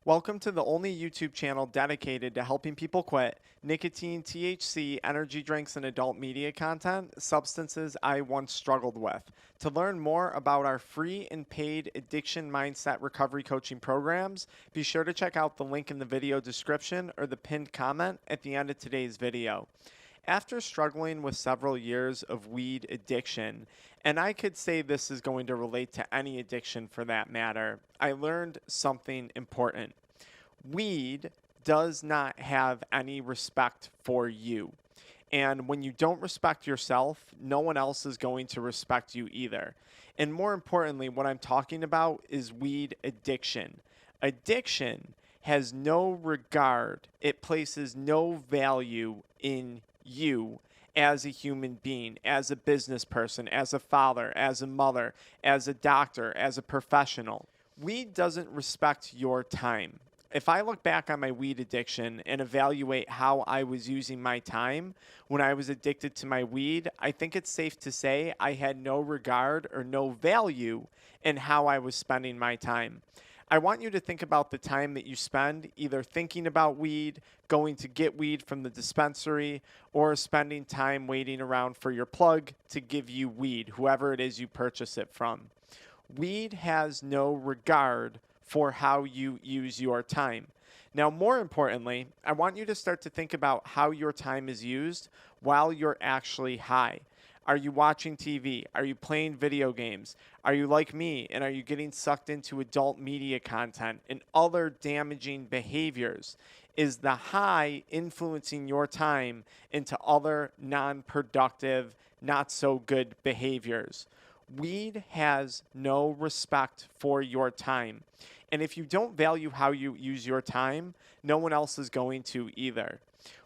Welcome to the only YouTube channel dedicated to helping people quit nicotine, THC, energy drinks, and adult media content, substances I once struggled with. To learn more about our free and paid addiction mindset recovery coaching programs, be sure to check out the link in the video description or the pinned comment at the end of today's video. After struggling with several years of weed addiction, and I could say this is going to relate to any addiction for that matter, I learned something important. Weed does not have any respect for you. And when you don't respect yourself, no one else is going to respect you either. And more importantly, what I'm talking about is weed addiction. Addiction has no regard, it places no value in you as a human being, as a business person, as a father, as a mother, as a doctor, as a professional. Weed doesn't respect your time. If I look back on my weed addiction and evaluate how I was using my time when I was addicted to my weed, I think it's safe to say I had no regard or no value in how I was spending my time. I want you to think about the time that you spend either thinking about weed, going to get weed from the dispensary, or spending time waiting around for your plug to give you weed, whoever it is you purchase it from. Weed has no regard for how you use your time. Now, more importantly, I want you to start to think about how your time is used while you're actually high. Are you watching TV? Are you playing video games? Are you like me and are you getting sucked into adult media content and other damaging behaviors? Is the high influencing your time into other non-productive, not so good behaviors? Weed has no respect for your time. And if you don't value how you use your time, no one else is going to either.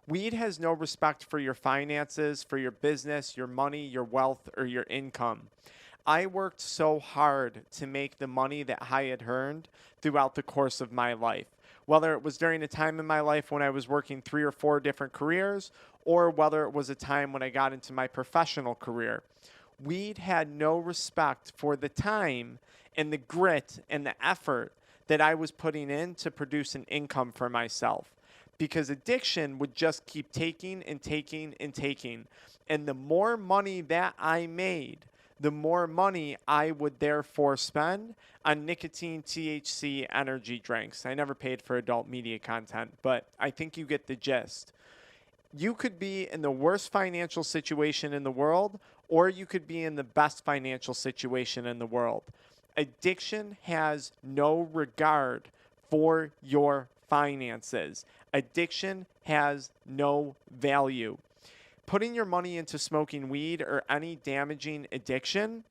Weed has no respect for your finances, for your business, your money, your wealth, or your income. I worked so hard to make the money that I had earned throughout the course of my life, whether it was during a time in my life when I was working 3 or 4 different careers, or whether it was a time when I got into my professional career. Weed had no respect for the time and the grit and the effort that I was putting in to produce an income for myself. Because addiction would just keep taking and taking and taking. And the more money that I made, the more money I would therefore spend on nicotine, THC, energy drinks. I never paid for adult media content, but I think you get the gist. You could be in the worst financial situation in the world, or you could be in the best financial situation in the world. Addiction has no regard for your finances. Addiction has no value. Putting your money into smoking weed or any damaging addiction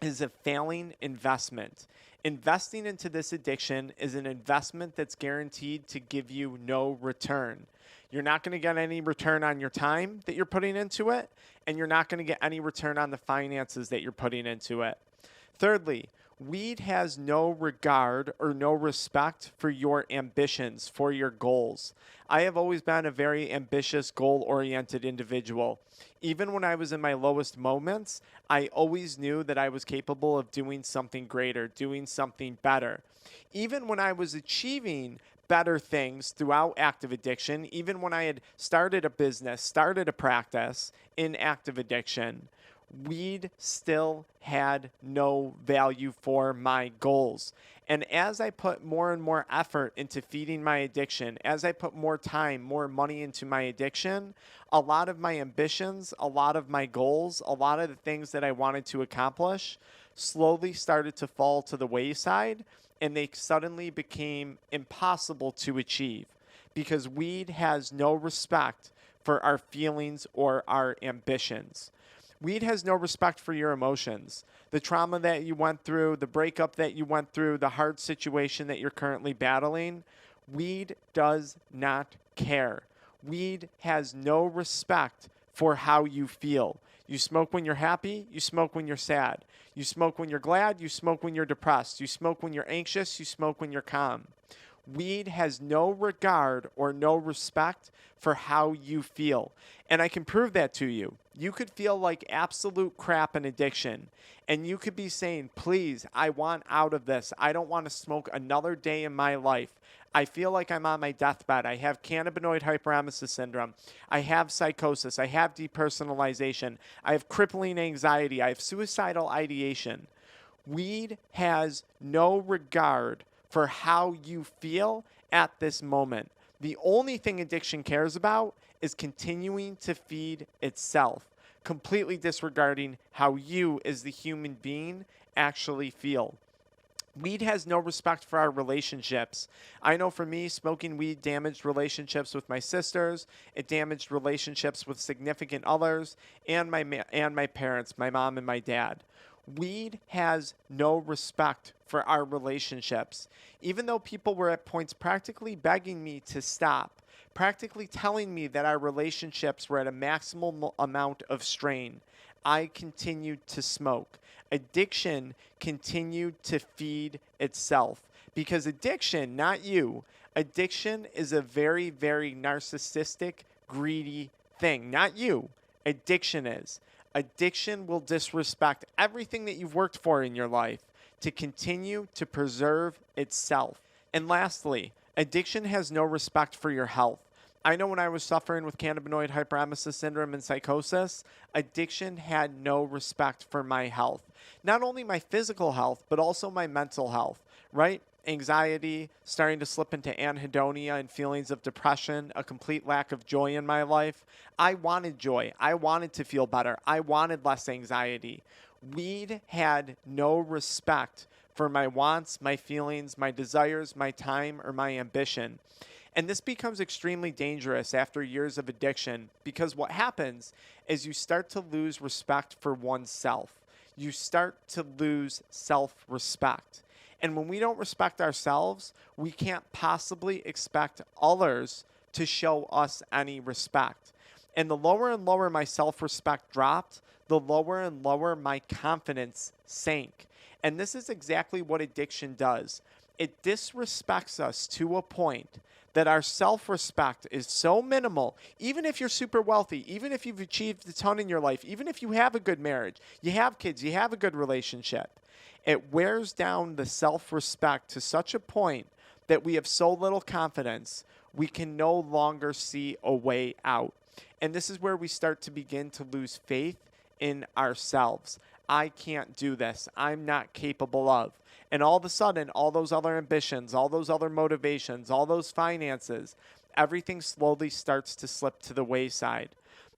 is a failing investment. Investing into this addiction is an investment that's guaranteed to give you no return. You're not going to get any return on your time that you're putting into it, and you're not going to get any return on the finances that you're putting into it. Thirdly, weed has no regard or no respect for your ambitions, for your goals. I have always been a very ambitious, goal-oriented individual. Even when I was in my lowest moments, I always knew that I was capable of doing something greater, doing something better. Even when I was achieving better things throughout active addiction, even when I had started a business, started a practice in active addiction, weed still had no value for my goals. And as I put more and more effort into feeding my addiction, as I put more time, more money into my addiction, a lot of my ambitions, a lot of my goals, a lot of the things that I wanted to accomplish slowly started to fall to the wayside, and they suddenly became impossible to achieve because weed has no respect for our feelings or our ambitions. Weed has no respect for your emotions. The trauma that you went through, the breakup that you went through, the hard situation that you're currently battling, weed does not care. Weed has no respect for how you feel. You smoke when you're happy, you smoke when you're sad. You smoke when you're glad, you smoke when you're depressed. You smoke when you're anxious, you smoke when you're calm. Weed has no regard or no respect for how you feel. And I can prove that to you. You could feel like absolute crap in addiction, and you could be saying, please, I want out of this. I don't want to smoke another day in my life. I feel like I'm on my deathbed. I have cannabinoid hyperemesis syndrome. I have psychosis. I have depersonalization. I have crippling anxiety. I have suicidal ideation. Weed has no regard for how you feel at this moment. The only thing addiction cares about is continuing to feed itself, completely disregarding how you, as the human being, actually feel. Weed has no respect for our relationships. I know for me, smoking weed damaged relationships with my sisters. It damaged relationships with significant others and my parents, my mom and my dad. Weed has no respect for our relationships. Even though people were at points practically begging me to stop, practically telling me that our relationships were at a maximal amount of strain, I continued to smoke. Addiction continued to feed itself because addiction, not you, addiction is a very, very narcissistic, greedy thing. Not you. Addiction is. Addiction will disrespect everything that you've worked for in your life to continue to preserve itself. And lastly, addiction has no respect for your health. I know when I was suffering with cannabinoid hyperemesis syndrome and psychosis, addiction had no respect for my health. Not only my physical health, but also my mental health, right? Anxiety, starting to slip into anhedonia and feelings of depression, a complete lack of joy in my life. I wanted joy. I wanted to feel better. I wanted less anxiety. Weed had no respect for my wants, my feelings, my desires, my time, or my ambition. And this becomes extremely dangerous after years of addiction because what happens is you start to lose respect for oneself. You start to lose self-respect. And when we don't respect ourselves, we can't possibly expect others to show us any respect. And the lower and lower my self-respect dropped, the lower and lower my confidence sank. And this is exactly what addiction does. It disrespects us to a point that our self-respect is so minimal, even if you're super wealthy, even if you've achieved a ton in your life, even if you have a good marriage, you have kids, you have a good relationship, it wears down the self-respect to such a point that we have so little confidence, we can no longer see a way out. And this is where we start to begin to lose faith in ourselves. I can't do this. I'm not capable of. And all of a sudden, all those other ambitions, all those other motivations, all those finances, everything slowly starts to slip to the wayside.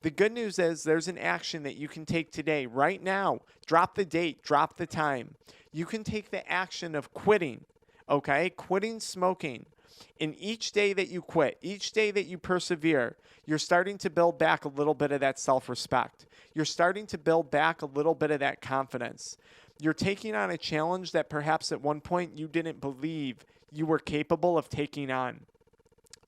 The good news is there's an action that you can take today, right now. Drop the date, drop the time. You can take the action of quitting, okay? Quitting smoking. In each day that you quit, each day that you persevere, you're starting to build back a little bit of that self-respect. You're starting to build back a little bit of that confidence. You're taking on a challenge that perhaps at one point you didn't believe you were capable of taking on.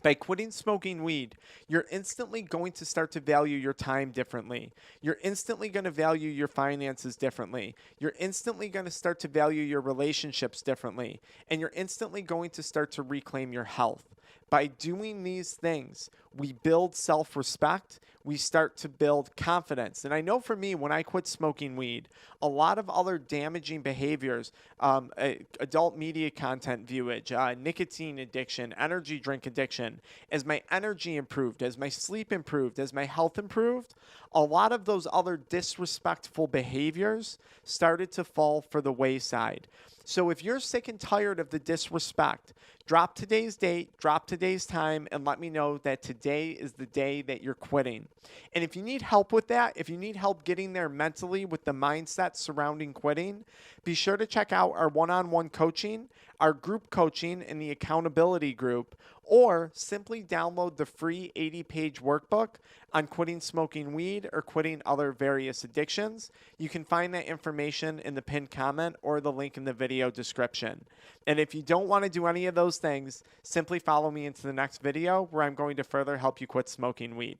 By quitting smoking weed, you're instantly going to start to value your time differently. You're instantly going to value your finances differently. You're instantly going to start to value your relationships differently. And you're instantly going to start to reclaim your health. By doing these things, we build self-respect, we start to build confidence. And I know for me, when I quit smoking weed, a lot of other damaging behaviors, adult media content viewage, nicotine addiction, energy drink addiction, as my energy improved, as my sleep improved, as my health improved, a lot of those other disrespectful behaviors started to fall for the wayside. So if you're sick and tired of the disrespect, drop today's date, drop today's time, and let me know that today is the day that you're quitting. And if you need help with that, if you need help getting there mentally with the mindset surrounding quitting, be sure to check out our one-on-one coaching, our group coaching in the accountability group, or simply download the free 80-page workbook on quitting smoking weed or quitting other various addictions. You can find that information in the pinned comment or the link in the video description. And if you don't want to do any of those things, simply follow me into the next video where I'm going to further help you quit smoking weed.